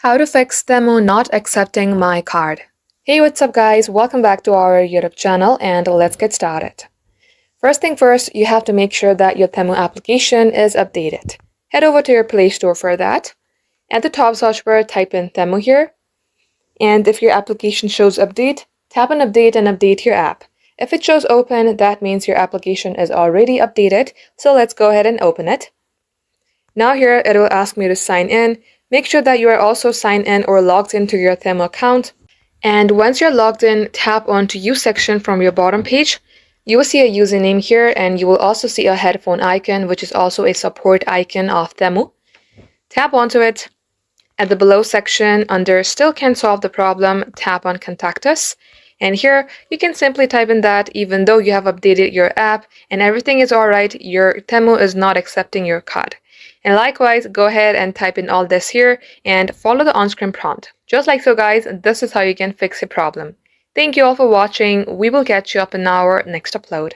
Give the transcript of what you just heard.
How to fix Temu not accepting my card. Hey, what's up guys? Welcome back to our YouTube channel and let's get started. First thing first, you have to make sure that your Temu application is updated. Head over to your Play Store for that. At the top search bar, type in Temu here. And if your application shows update, tap on update and update your app. If it shows open, that means your application is already updated. So let's go ahead and open it. Now here, it will ask me to sign in. Make sure that you are also signed in or logged into your Temu account. And once you're logged in, tap onto Use section from your bottom page. You will see a username here and you will also see a headphone icon, which is also a support icon of Temu. Tap onto it. At the below section under Still Can't Solve the Problem, tap on Contact Us. And here, you can simply type in that even though you have updated your app and everything is alright, your Temu is not accepting your card. And likewise, go ahead and type in all this here and follow the on-screen prompt. Just like so guys, this is how you can fix your problem. Thank you all for watching. We will catch you up in our next upload.